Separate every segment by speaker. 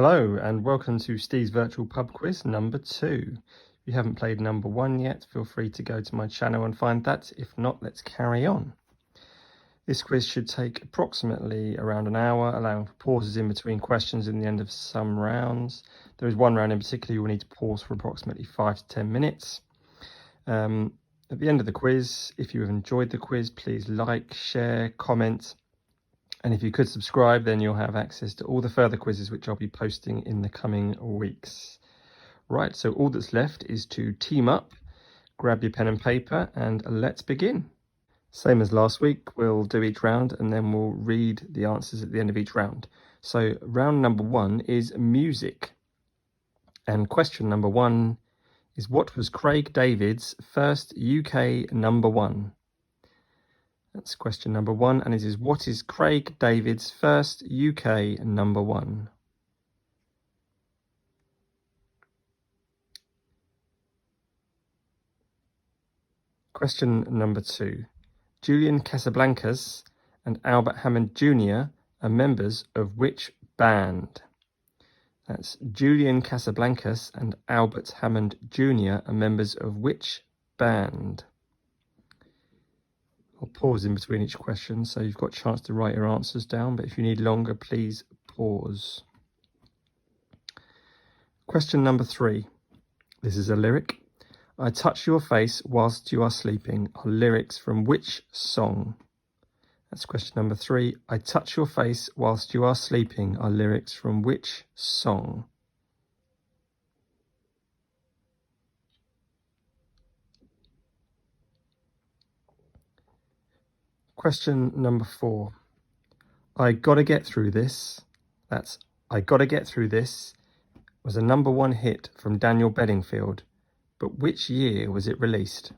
Speaker 1: Hello and welcome to Steve's Virtual Pub Quiz number 2. If you haven't played number 1 yet, feel free to go to my channel and find that. If not, let's carry on. This quiz should take approximately around an hour, allowing for pauses in between questions in the end of some rounds. There is one round in particular you will need to pause for approximately 5 to 10 minutes. At the end of the quiz, if you have enjoyed the quiz, please like, share, comment. And if you could subscribe, then you'll have access to all the further quizzes which I'll be posting in the coming weeks. Right, so all that's left is to team up, grab your pen and paper, and let's begin. Same as last week, we'll do each round and then we'll read the answers at the end of each round. So round number 1 is music. And question number 1 is, what was Craig David's first UK number 1? That's question number 1, and it is, what is Craig David's first UK number 1? Question number 2. Julian Casablancas and Albert Hammond Jr. are members of which band? That's Julian Casablancas and Albert Hammond Jr. are members of which band? I'll pause in between each question so you've got a chance to write your answers down, but if you need longer, please pause. Question number 3. This is a lyric. I touch your face whilst you are sleeping are lyrics from which song? That's question number 3. I touch your face whilst you are sleeping are lyrics from which song? Question number 4. I Gotta Get Through This, that's I Gotta Get Through This, was a number 1 hit from Daniel Bedingfield, but which year was it released?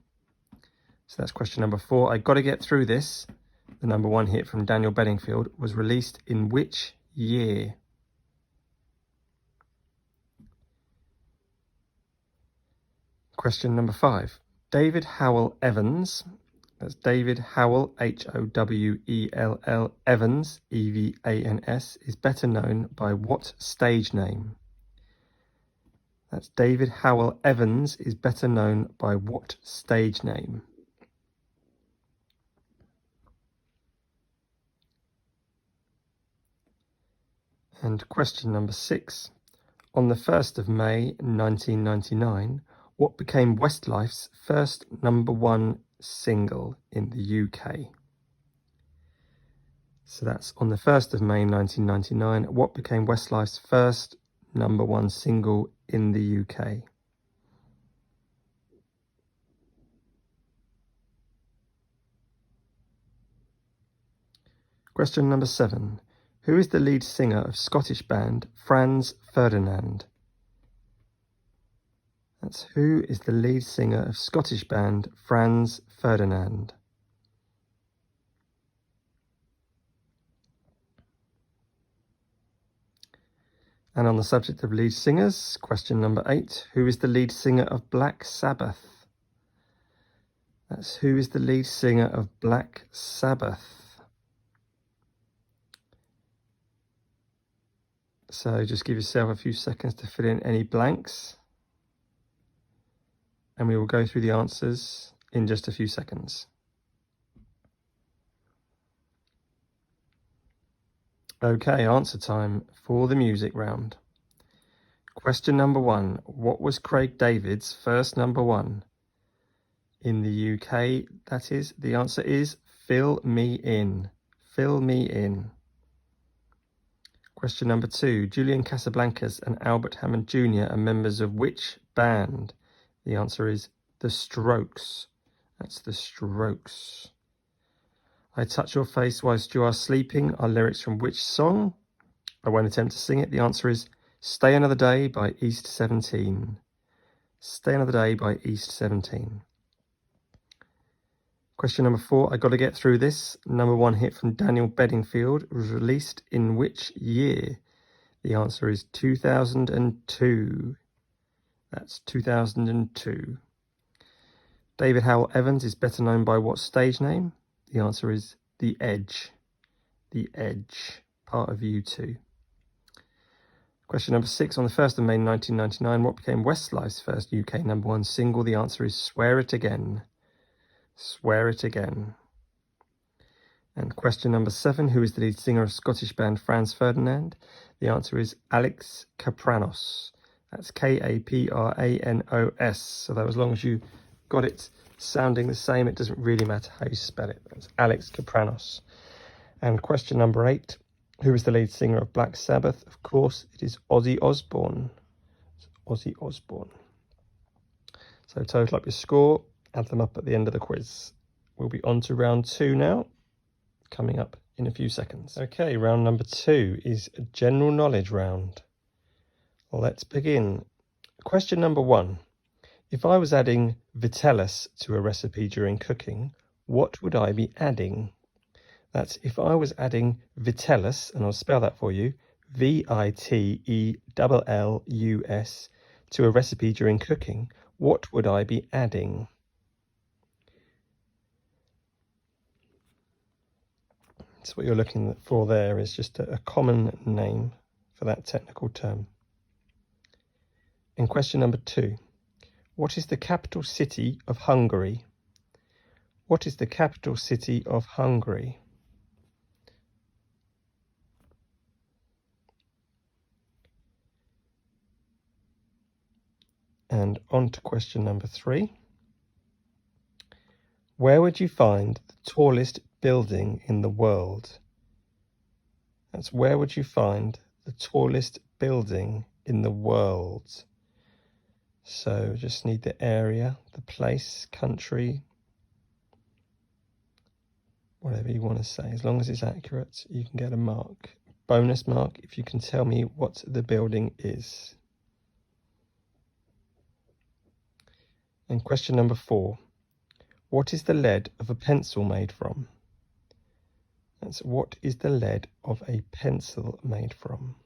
Speaker 1: So that's question number 4. I Gotta Get Through This, the number 1 hit from Daniel Bedingfield, was released in which year? Question number 5. David Howell Evans, that's David Howell, Howell, Evans, Evans, is better known by what stage name? That's David Howell Evans is better known by what stage name? And question number 6. On the 1st of May 1999, what became Westlife's first number 1 single in the UK? So that's on the 1st of May 1999, what became Westlife's first number 1 single in the UK? Question number 7. Who is the lead singer of Scottish band Franz Ferdinand? That's who is the lead singer of Scottish band Franz Ferdinand? And on the subject of lead singers, question number 8, who is the lead singer of Black Sabbath? That's who is the lead singer of Black Sabbath? So just give yourself a few seconds to fill in any blanks, and we will go through the answers in just a few seconds. Okay, answer time for the music round. Question number 1. What was Craig David's first number 1? In the UK, that is, the answer is Fill Me In. Fill Me In. Question number 2. Julian Casablancas and Albert Hammond Jr. are members of which band? The answer is The Strokes. That's The Strokes. I touch your face whilst you are sleeping are lyrics from which song? I won't attempt to sing it. The answer is Stay Another Day by East 17. Stay Another Day by East 17. Question number 4. I Gotta Get Through This, number 1 hit from Daniel Bedingfield, was released in which year? The answer is 2002. That's 2002. David Howell Evans is better known by what stage name? The answer is The Edge. The Edge, part of U2. Question number 6. On the 1st of May 1999, what became Westlife's first UK #1 single? The answer is Swear It Again. Swear It Again. And question number 7. Who is the lead singer of Scottish band Franz Ferdinand? The answer is Alex Kapranos. That's Kapranos. So that as long as you got it sounding the same, it doesn't really matter how you spell it. That's Alex Kapranos. And question number 8. Who is the lead singer of Black Sabbath? Of course, it is Ozzy Osbourne. It's Ozzy Osbourne. So total up your score, add them up at the end of the quiz. We'll be on to round 2 now, coming up in a few seconds. Okay, round number 2 is a general knowledge round. Let's begin. Question number 1. If I was adding vitellus to a recipe during cooking, what would I be adding? That's if I was adding vitellus, and I'll spell that for you, VITELLUS, to a recipe during cooking, what would I be adding? So what you're looking for there is just a common name for that technical term. In question number 2, what is the capital city of Hungary? What is the capital city of Hungary? And on to question number 3. Where would you find the tallest building in the world? That's where would you find the tallest building in the world? So just need the area, the place, country, whatever you want to say. As long as it's accurate, you can get a mark. Bonus mark if you can tell me what the building is. And question number 4. What is the lead of a pencil made from? That's what is the lead of a pencil made from?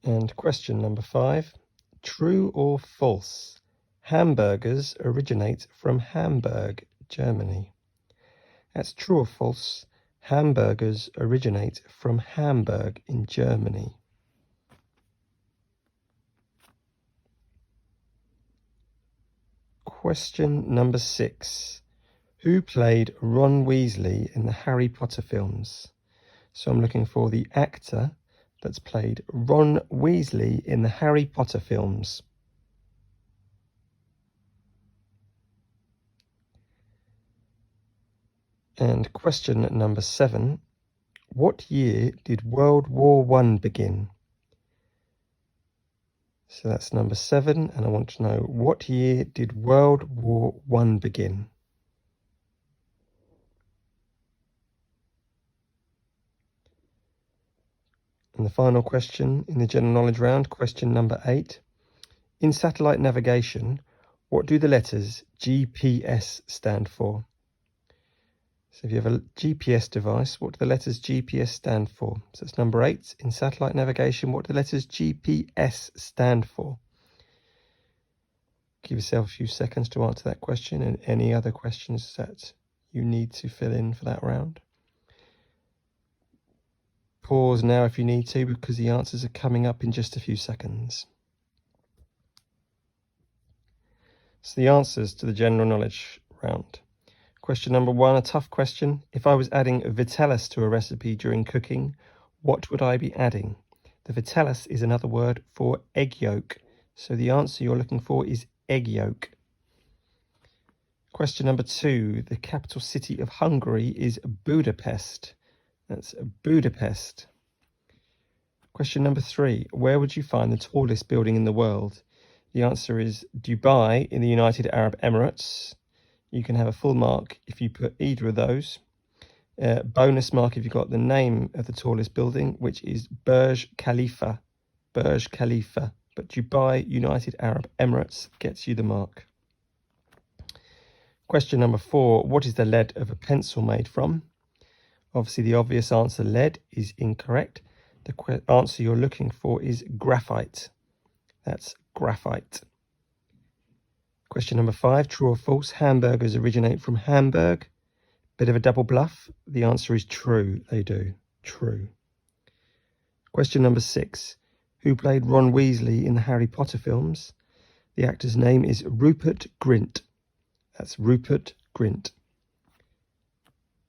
Speaker 1: And question number 5. True or false? Hamburgers originate from Hamburg, Germany. That's true or false? Hamburgers originate from Hamburg in Germany. Question number 6. Who played Ron Weasley in the Harry Potter films? So I'm looking for the actor that's played Ron Weasley in the Harry Potter films. And question number 7. What year did World War I begin? So that's number 7, and I want to know, what year did World War I begin? And the final question in the general knowledge round, question number 8. In satellite navigation, what do the letters GPS stand for? So if you have a GPS device, what do the letters GPS stand for? So it's number 8. In satellite navigation, what do the letters GPS stand for? Give yourself a few seconds to answer that question and any other questions that you need to fill in for that round. Pause now if you need to, because the answers are coming up in just a few seconds. So the answers to the general knowledge round. Question number 1, a tough question. If I was adding vitellus to a recipe during cooking, what would I be adding? The vitellus is another word for egg yolk. So the answer you're looking for is egg yolk. Question number 2, the capital city of Hungary is Budapest. That's Budapest. Question number 3, where would you find the tallest building in the world? The answer is Dubai in the United Arab Emirates. You can have a full mark if you put either of those. Bonus mark if you got the name of the tallest building, which is Burj Khalifa. Burj Khalifa. But Dubai, United Arab Emirates gets you the mark. Question number 4, what is the lead of a pencil made from? Obviously, the obvious answer, lead, is incorrect. The answer you're looking for is graphite. That's graphite. Question number 5, true or false? Hamburgers originate from Hamburg. Bit of a double bluff. The answer is true. They do. True. Question number 6. Who played Ron Weasley in the Harry Potter films? The actor's name is Rupert Grint. That's Rupert Grint.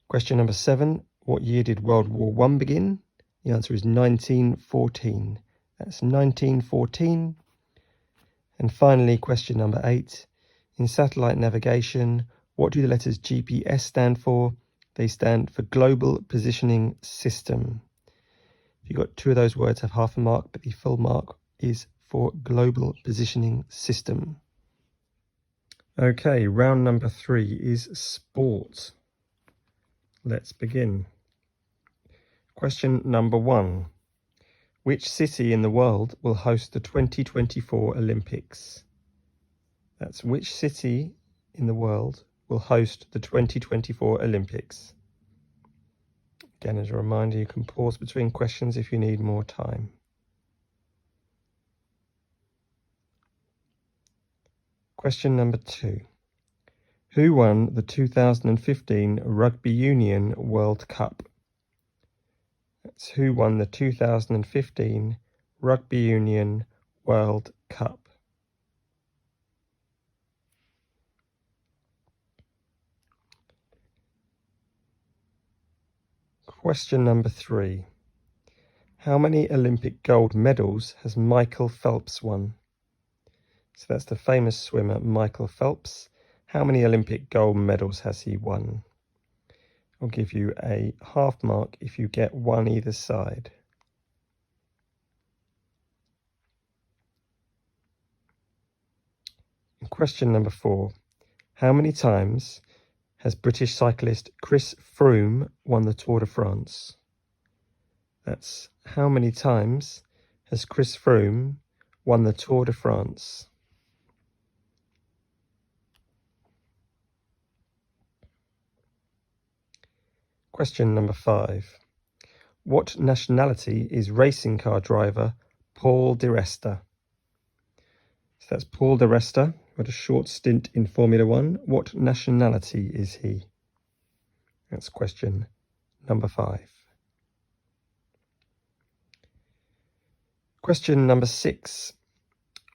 Speaker 1: Question number 7. What year did World War I begin? The answer is 1914. That's 1914. And finally, question number 8. In satellite navigation, what do the letters GPS stand for? They stand for Global Positioning System. If you got 2 of those words, have half a mark, but the full mark is for Global Positioning System. Okay, round number 3 is sport. Let's begin. Question number 1. Which city in the world will host the 2024 Olympics? That's which city in the world will host the 2024 Olympics? Again, as a reminder, you can pause between questions if you need more time. Question number 2. Who won the 2015 Rugby Union World Cup? That's who won the 2015 Rugby Union World Cup. Question number 3. How many Olympic gold medals has Michael Phelps won? So that's the famous swimmer Michael Phelps. How many Olympic gold medals has he won? I'll give you a half mark if you get one either side. Question number 4. How many times has British cyclist Chris Froome won the Tour de France? That's how many times has Chris Froome won the Tour de France? Question number 5. What nationality is racing car driver Paul di Resta? So that's Paul di Resta, got a short stint in Formula 1. What nationality is he? That's question number 5. Question number 6.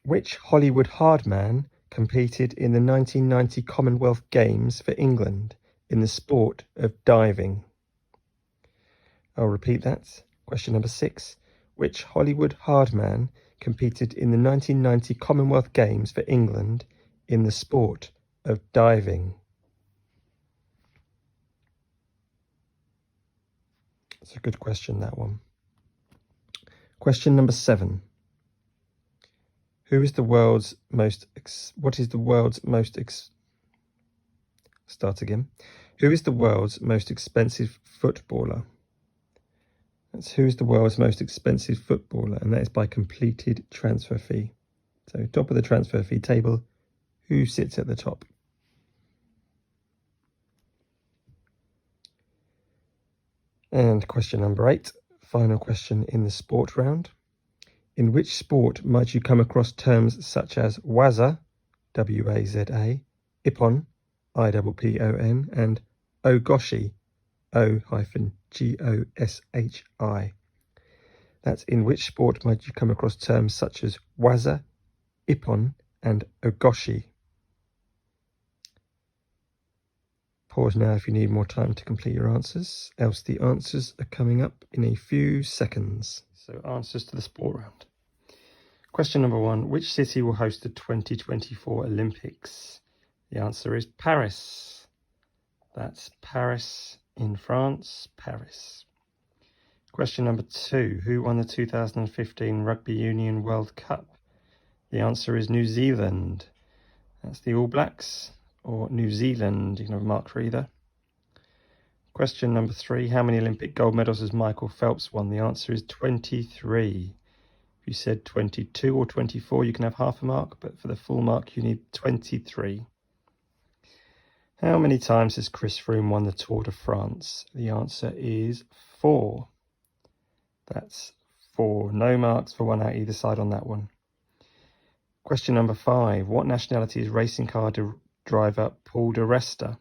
Speaker 1: Which Hollywood hard man competed in the 1990 Commonwealth Games for England in the sport of diving? I'll repeat that. Question number 6. Which Hollywood hard man competed in the 1990 Commonwealth Games for England in the sport of diving? It's a good question, that one. Question number 7. Who is the world's most Who is the world's most expensive footballer? That's who is the world's most expensive footballer, and that is by completed transfer fee. So top of the transfer fee table, who sits at the top? And question number 8, final question in the sport round. In which sport might you come across terms such as waza, W-A-Z-A, ippon, I-P-P-O-N, and ogoshi, O-G-O-S-H-I? That's in which sport might you come across terms such as waza, ippon, and ogoshi? Pause now if you need more time to complete your answers, else the answers are coming up in a few seconds. So answers to the sport round. Question number 1, which city will host the 2024 Olympics? The answer is Paris. That's Paris in France, Paris. Question number 2, who won the 2015 Rugby Union World Cup? The answer is New Zealand. That's the All Blacks, or New Zealand, you can have a mark for either. Question number 3, how many Olympic gold medals has Michael Phelps won? The answer is 23. If you said 22 or 24, you can have half a mark, but for the full mark, you need 23. How many times has Chris Froome won the Tour de France? The answer is 4. That's 4. No marks for one out either side on that one. Question number 5, what nationality is racing car driver Paul di Resta?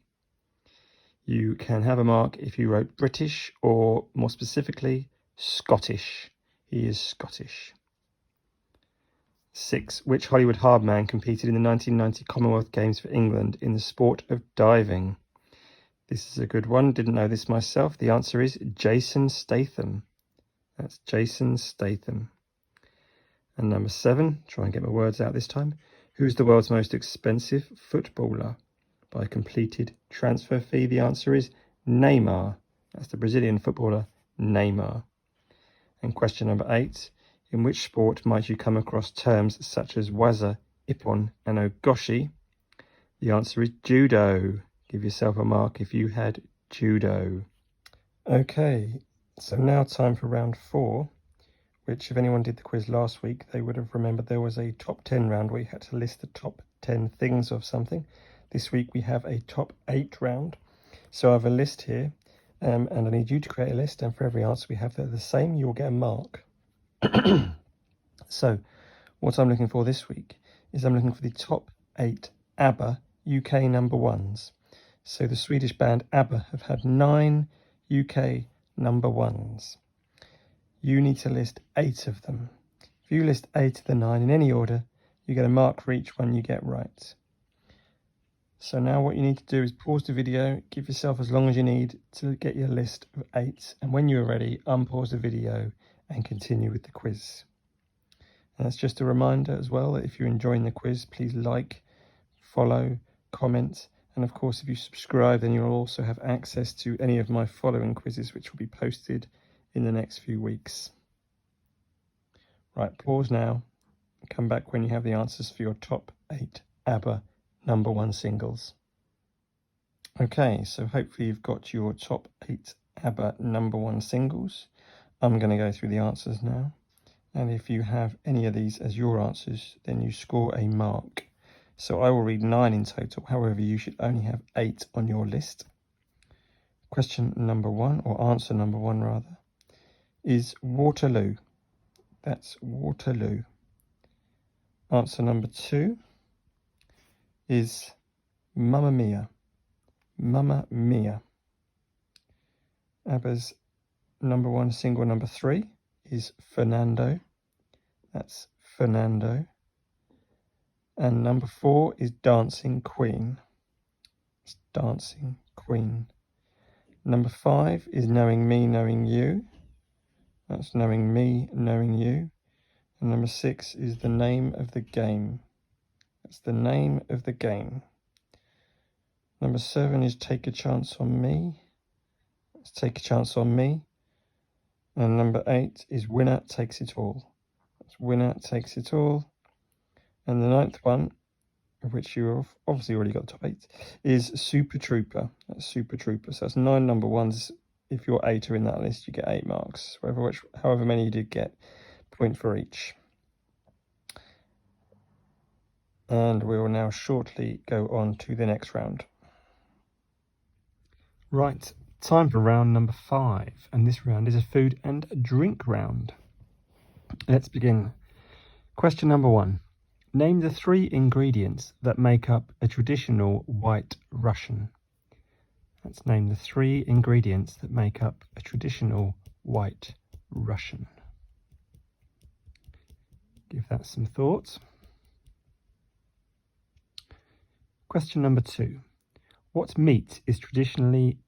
Speaker 1: You can have a mark if you wrote British or, more specifically, Scottish. He is Scottish. 6. Which Hollywood hard man competed in the 1990 Commonwealth Games for England in the sport of diving? This is a good one. Didn't know this myself. The answer is Jason Statham. That's Jason Statham. And number 7, try and get my words out this time. Who's the world's most expensive footballer by completed transfer fee? The answer is Neymar. That's the Brazilian footballer Neymar. And question number 8. In which sport might you come across terms such as waza, ippon and ogoshi? The answer is judo. Give yourself a mark if you had judo. Okay, so now time for round 4, which if anyone did the quiz last week, they would have remembered there was a top 10 round where you had to list the top 10 things of something. This week we have a top 8 round. So I have a list here, and I need you to create a list, and for every answer we have that are the same, you'll get a mark. So what I'm looking for this week is I'm looking for the top 8 ABBA UK number 1s. So the Swedish band ABBA have had 9 UK number 1s. You need to list 8 of them. If you list 8 of the 9 in any order, you get a mark for each one you get right. So now what you need to do is pause the video, give yourself as long as you need to get your list of 8, and when you're ready, unpause the video and continue with the quiz. And that's just a reminder as well that if you're enjoying the quiz, please like, follow, comment, and of course if you subscribe then you'll also have access to any of my following quizzes which will be posted in the next few weeks. Right, pause now and come back when you have the answers for your top 8 ABBA number 1 singles. Okay, so hopefully you've got your top 8 ABBA number 1 singles. I'm going to go through the answers now, and if you have any of these as your answers, then you score a mark. So I will read 9 in total, however you should only have 8 on your list. Question number 1, or answer number 1 rather, is Waterloo. That's Waterloo. Answer number 2 is Mamma Mia. Mamma Mia. ABBA's number 1 single number 3 is Fernando. That's Fernando. And number 4 is Dancing Queen. It's Dancing Queen. Number 5 is Knowing Me, Knowing You. That's Knowing Me, Knowing You. And number 6 is The Name of the Game. That's The Name of the Game. Number 7 is Take a Chance on Me. Let's Take a Chance on Me. And number 8 is Winner Takes It All. That's Winner Takes It All. And the 9th one, of which you've obviously already got the top 8, is Super Trooper. That's Super Trooper. So that's 9 number 1s. If your 8 are in that list, you get 8 marks. However many you did get, point for each. And we will now shortly go on to the next round. Right, time for round number 5, and this round is a food and drink round. Let's begin. Question number 1. Name the 3 ingredients that make up a traditional White Russian. Let's name the 3 ingredients that make up a traditional White Russian. Give that some thought. Question number 2. What meat is traditionally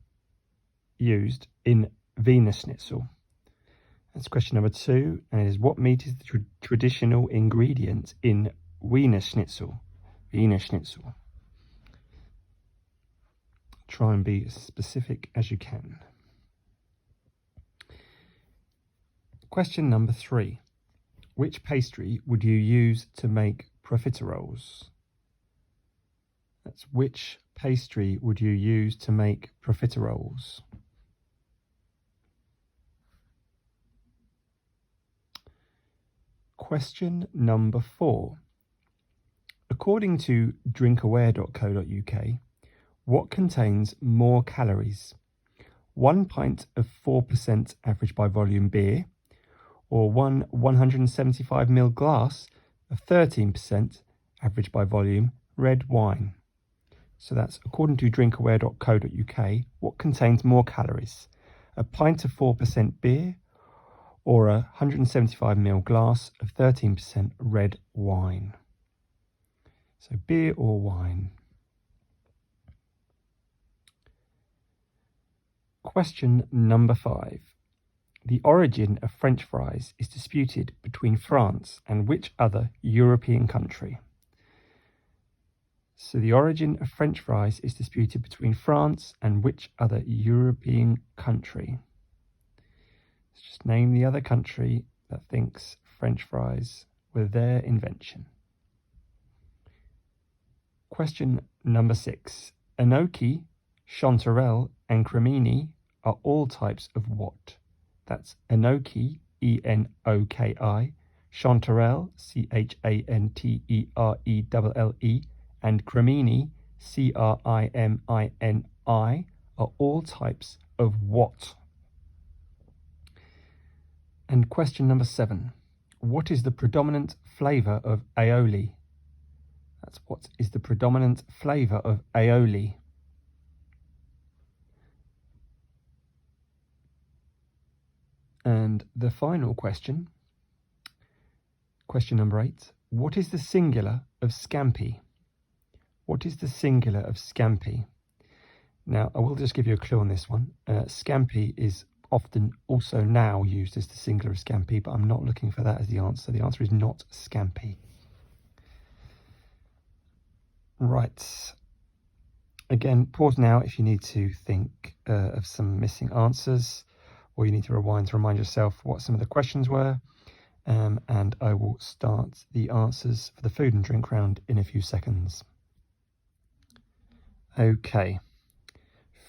Speaker 1: used in Wiener Schnitzel? That's question number 2, and it is what meat is the traditional ingredient in Wiener Schnitzel? Wiener Schnitzel. Try and be as specific as you can. Question number 3. Which pastry would you use to make profiteroles? That's which pastry would you use to make profiteroles? Question number 4. According to drinkaware.co.uk, what contains more calories? 1 pint of 4% average by volume beer, or 1 175ml glass of 13% average by volume red wine? So that's according to drinkaware.co.uk, what contains more calories? A pint of 4% beer or a 175ml glass of 13% red wine? So beer or wine? Question number 5. The origin of French fries is disputed between France and which other European country? So the origin of French fries is disputed between France and which other European country? Let's just name the other country that thinks French fries were their invention. Question number 6. Enoki, chanterelle and cremini are all types of what? That's enoki, E-N-O-K-I, chanterelle, C-H-A-N-T-E-R-E-L-L-E, and cremini, C-R-I-M-I-N-I, are all types of what? And question number 7. What is the predominant flavour of aioli? That's what is the predominant flavour of aioli? And the final question, question number 8. What is the singular of scampi? What is the singular of scampi? Now, I will just give you a clue on this one. Scampi is often also now used as the singular of scampi, but I'm not looking for that as the answer. The answer is not scampi. Right. Again, pause now if you need to think of some missing answers, or you need to rewind to remind yourself what some of the questions were. And I will start the answers for the food and drink round in a few seconds. Okay,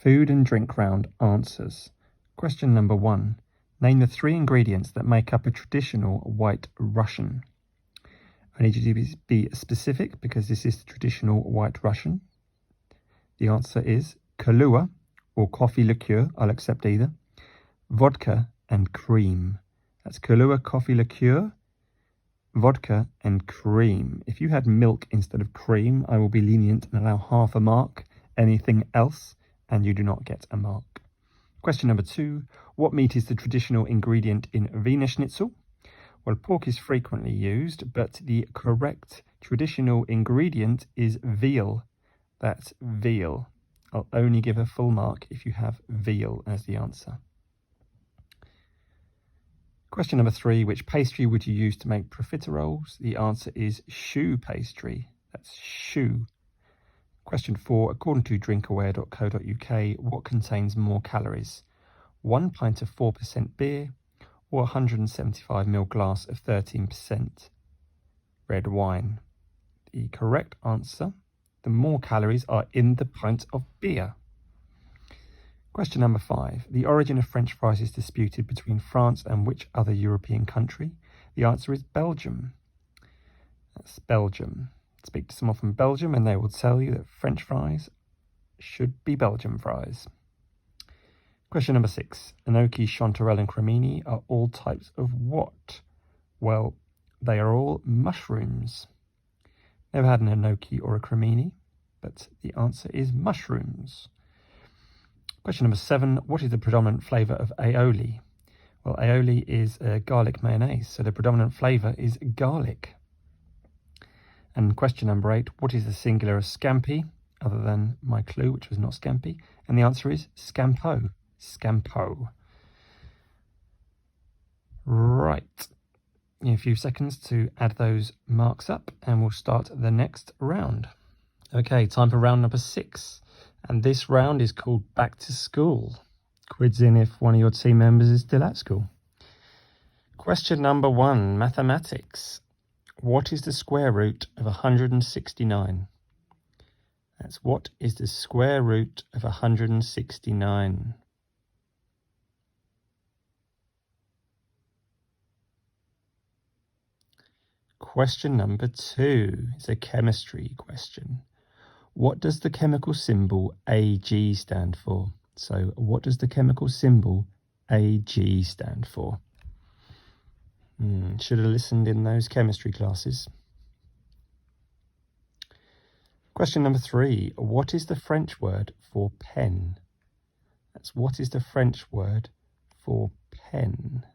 Speaker 1: food and drink round answers. Question number 1. Name the 3 ingredients that make up a traditional White Russian. I need you to be specific because this is the traditional White Russian. The answer is Kahlua or coffee liqueur, I'll accept either, vodka and cream. That's Kahlua, coffee liqueur, vodka and cream. If you had milk instead of cream, I will be lenient and allow half a mark. Anything else, and you do not get a mark. Question number 2. What meat is the traditional ingredient in Wiener Schnitzel? Well, pork is frequently used, but the correct traditional ingredient is veal. That's veal. I'll only give a full mark if you have veal as the answer. Question number 3. Which pastry would you use to make profiteroles? The answer is choux pastry. That's choux. Question 4. According to drinkaware.co.uk, what contains more calories? 1 pint of 4% beer or 175ml glass of 13% red wine? The correct answer, the more calories are in the pint of beer. Question number 5. The origin of French fries is disputed between France and which other European country? The answer is Belgium. That's Belgium. Speak to someone from Belgium and they will tell you that French fries should be Belgian fries. Question number 6. Enoki, chanterelle and cremini are all types of what? Well, they are all mushrooms. Never had an enoki or a cremini, but the answer is mushrooms. Question number 7. What is the predominant flavour of aioli? Well, aioli is garlic mayonnaise, so the predominant flavour is garlic. And question number 8. What is the singular of scampi, other than my clue, which was not scampi? And the answer is scampo. Scampo. Right. In a few seconds to add those marks up, and we'll start the next round. Okay, time for round number 6. And this round is called Back to School. Quiz in if one of your team members is still at school. Question number 1, mathematics. What is the square root of 169? That's what is the square root of 169? Question number 2 is a chemistry question. What does the chemical symbol Ag stand for? So what does the chemical symbol Ag stand for? Should have listened in those chemistry classes. Question number 3. What is the French word for pen? That's what is the French word for pen?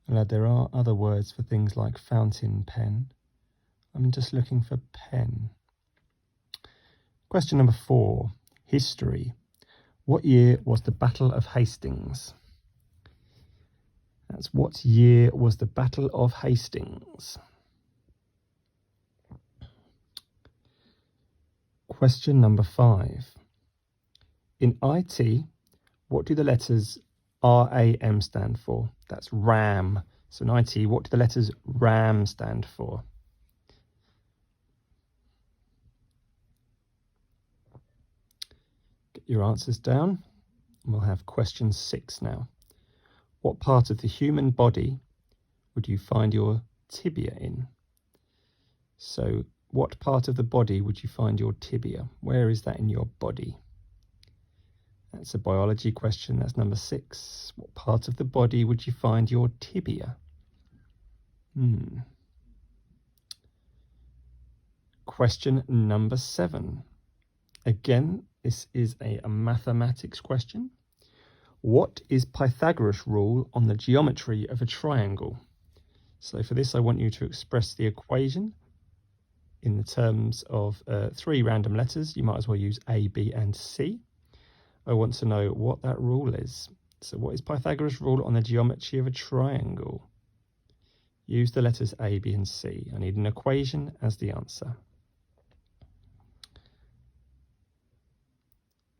Speaker 1: Now, there are other words for things like fountain pen. I'm just looking for pen. Question number 4. History. What year was the Battle of Hastings? That's what year was the Battle of Hastings? Question number 5. In IT, what do the letters RAM stand for? That's RAM. So in IT, what do the letters RAM stand for? Get your answers down. We'll have question 6 now. What part of the human body would you find your tibia in? So what part of the body would you find your tibia? Where is that in your body? That's a biology question. That's number 6. What part of the body would you find your tibia? Question number 7. Again, this is a mathematics question. What is Pythagoras' rule on the geometry of a triangle? So for this, I want you to express the equation in the terms of 3 random letters. You might as well use A, B, and C. I want to know what that rule is. So what is Pythagoras' rule on the geometry of a triangle? Use the letters A, B, and C. I need an equation as the answer.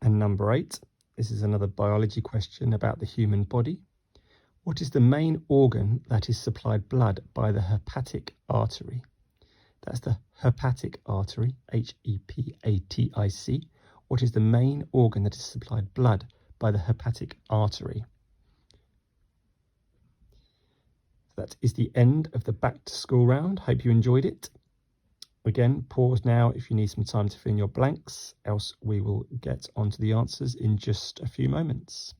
Speaker 1: And number 8, this is another biology question about the human body. What is the main organ that is supplied blood by the hepatic artery? That's the hepatic artery, H-E-P-A-T-I-C. What is the main organ that is supplied blood by the hepatic artery? That is the end of the back to school round. Hope you enjoyed it. Again, pause now if you need some time to fill in your blanks, else we will get onto the answers in just a few moments.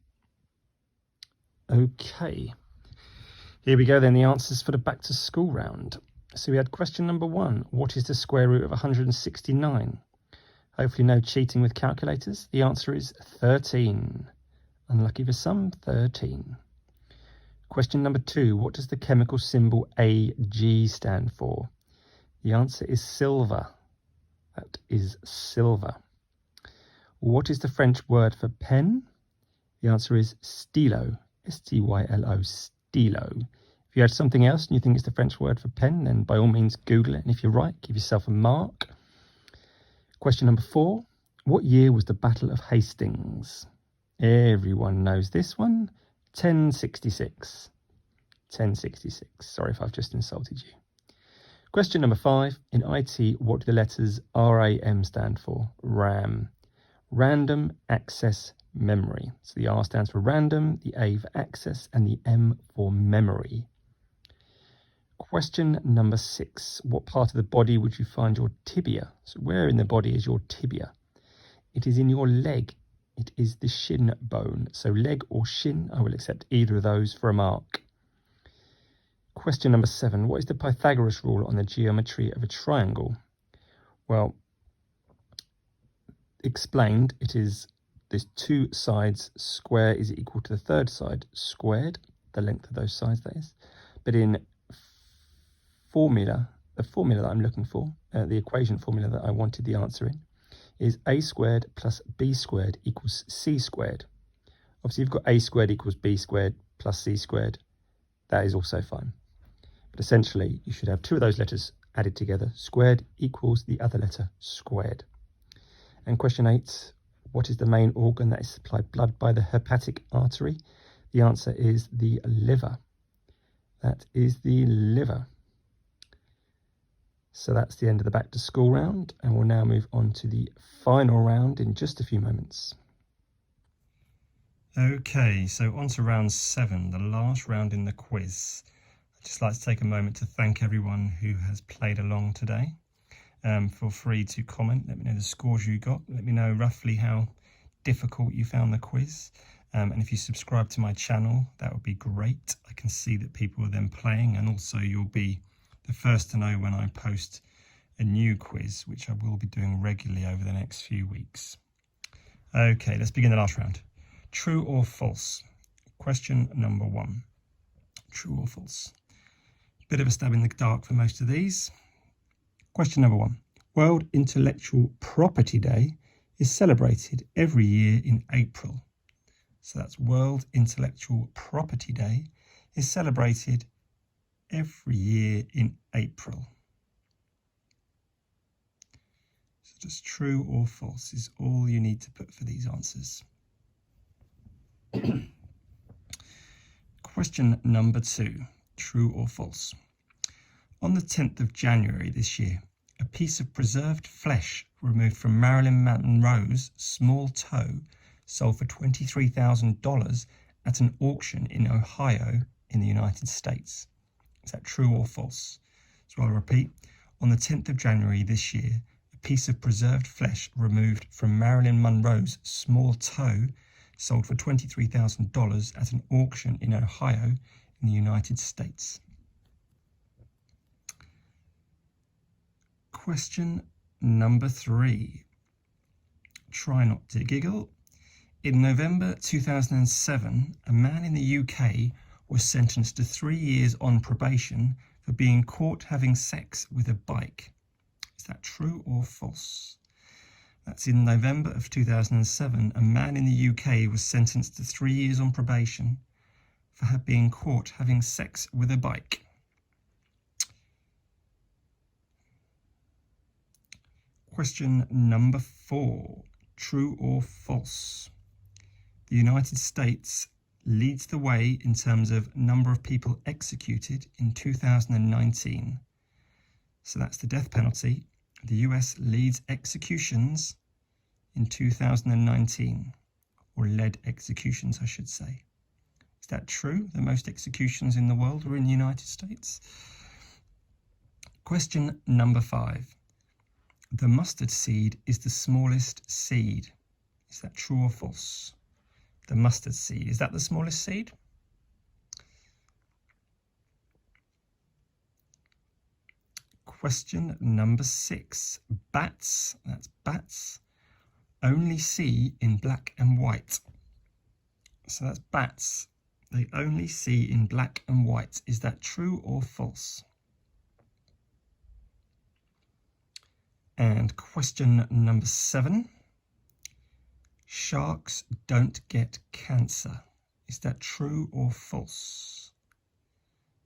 Speaker 1: Okay, here we go then, the answers for the back to school round. So we had question number 1. What is the square root of 169? Hopefully no cheating with calculators. The answer is 13. Unlucky for some, 13. Question number 2. What does the chemical symbol Ag stand for? The answer is silver. That is silver. What is the French word for pen? The answer is stylo. S-T-Y-L-O, stylo. If you had something else and you think it's the French word for pen, then by all means Google it. And if you're right, give yourself a mark. Question number 4. What year was the Battle of Hastings? Everyone knows this one. 1066. 1066. Sorry if I've just insulted you. Question number 5. In IT, what do the letters RAM stand for? RAM. Random Access Memory. So the R stands for random, the A for access, and the M for memory. Question number 6. What part of the body would you find your tibia? So where in the body is your tibia? It is in your leg. It is the shin bone. So leg or shin, I will accept either of those for a mark. Question number 7. What is the Pythagoras rule on the geometry of a triangle? Well, explained, it is there's 2 sides square is equal to the third side squared, the length of those sides that is. But in formula, the formula that I'm looking for, the equation formula that I wanted the answer in, is a squared plus b squared equals c squared. Obviously, you've got a squared equals b squared plus c squared. That is also fine. But essentially, you should have 2 of those letters added together. Squared equals the other letter squared. And question 8, what is the main organ that is supplied blood by the hepatic artery? The answer is the liver. That is the liver. So that's the end of the back to school round, and we'll now move on to the final round in just a few moments. Okay, so on to round 7, the last round in the quiz. I'd just like to take a moment to thank everyone who has played along today. Feel free to comment, let me know the scores you got, let me know roughly how difficult you found the quiz. And if you subscribe to my channel, that would be great. I can see that people are then playing, and also you'll be the first to know when I post a new quiz, which I will be doing regularly over the next few weeks. Okay, let's begin the last round. True or false? Question number 1. True or false? Bit of a stab in the dark for most of these. Question number 1. World Intellectual Property Day is celebrated every year in April. So that's World Intellectual Property Day is celebrated every year in April. So just true or false is all you need to put for these answers. Question number 2, true or false? On the 10th of January this year, a piece of preserved flesh removed from Marilyn Monroe's small toe sold for $23,000 at an auction in Ohio in the United States. Is that true or false? So I'll repeat. On the 10th of January this year, a piece of preserved flesh removed from Marilyn Monroe's small toe sold for $23,000 at an auction in Ohio in the United States. Question number 3. Try not to giggle. In November 2007, a man in the UK was sentenced to 3 years on probation for being caught having sex with a bike. Is that true or false? That's in November of 2007, a man in the UK was sentenced to 3 years on probation for being caught having sex with a bike. Question number 4, true or false? The United States leads the way in terms of number of people executed in 2019. So that's the death penalty. The US leads executions in 2019, or led executions, I should say. Is that true? The most executions in the world were in the United States. Question number 5. The mustard seed is the smallest seed. Is that true or false? The mustard seed, is that the smallest seed? Question number 6. Bats, that's bats, only see in black and white. So that's bats, they only see in black and white. Is that true or false? And question number 7. Sharks don't get cancer. Is that true or false?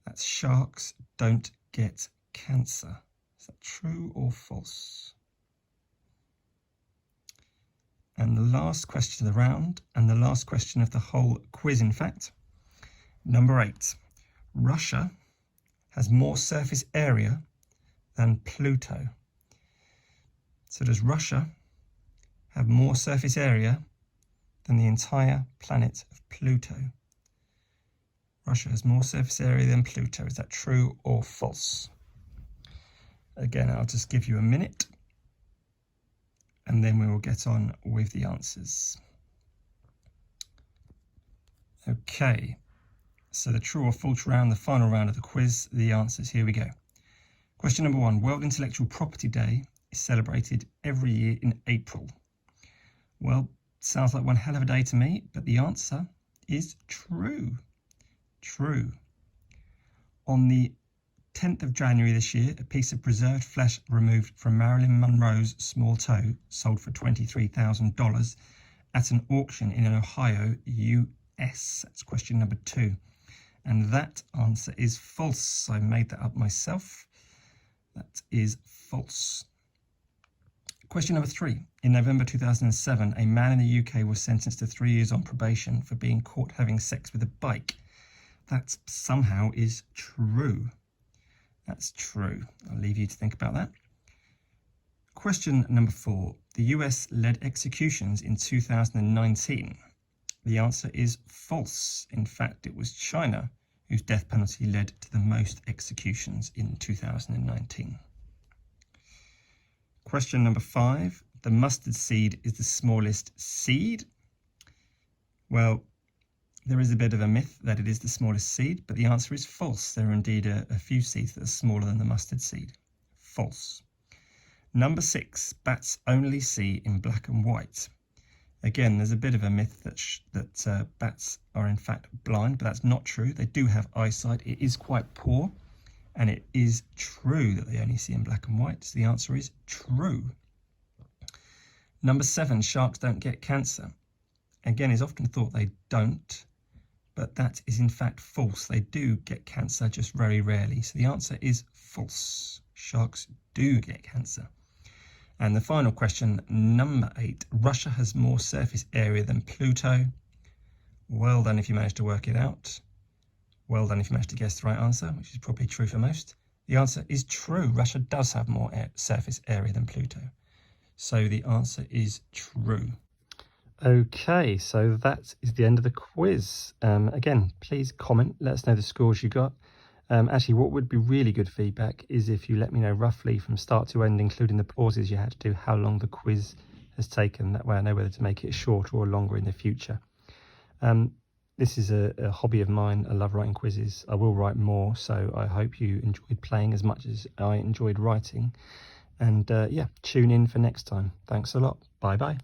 Speaker 1: That's sharks don't get cancer. Is that true or false? And the last question of the round, and the last question of the whole quiz, in fact. Number 8. Russia has more surface area than Pluto. So does Russia have more surface area than the entire planet of Pluto? Russia has more surface area than Pluto. Is that true or false? Again, I'll just give you a minute and then we will get on with the answers. Okay, so the true or false round, the final round of the quiz, the answers, here we go. Question number 1, World Intellectual Property Day is celebrated every year in April. Well, sounds like one hell of a day to me, but the answer is true. True. On the 10th of January this year, a piece of preserved flesh removed from Marilyn Monroe's small toe sold for $23,000 at an auction in Ohio, US. That's question number 2. And that answer is false. I made that up myself. That is false. Question number 3. In November 2007, a man in the UK was sentenced to 3 years on probation for being caught having sex with a bike. That somehow is true. That's true. I'll leave you to think about that. Question number 4. The US led executions in 2019. The answer is false. In fact, it was China whose death penalty led to the most executions in 2019. Question number 5. The mustard seed is the smallest seed. Well, There is a bit of a myth that it is the smallest seed, but the answer is false. There are indeed a few seeds that are smaller than the mustard seed. False. Number 6, bats only see in black and white. Again, there's a bit of a myth that bats are in fact blind, but that's not true. They do have eyesight. It is quite poor, and it is true that they only see in black and white. So the answer is true. Number 7, sharks don't get cancer. Again, it's often thought they don't, but that is in fact false. They do get cancer, just very rarely. So the answer is false. Sharks do get cancer. And the final question, number 8, Russia has more surface area than Pluto. Well done if you managed to work it out. Well done if you managed to guess the right answer, which is probably true for most. The answer is true. Russia does have more surface area than Pluto. So the answer is true. Okay, so that is the end of the quiz. Again, please comment, let us know the scores you got. Actually, what would be really good feedback is if you let me know roughly from start to end, including the pauses you had to do, how long the quiz has taken. That way I know whether to make it shorter or longer in the future. This is a hobby of mine. I love writing quizzes. I will write more, so I hope you enjoyed playing as much as I enjoyed writing. And yeah, tune in for next time. Thanks a lot. Bye bye.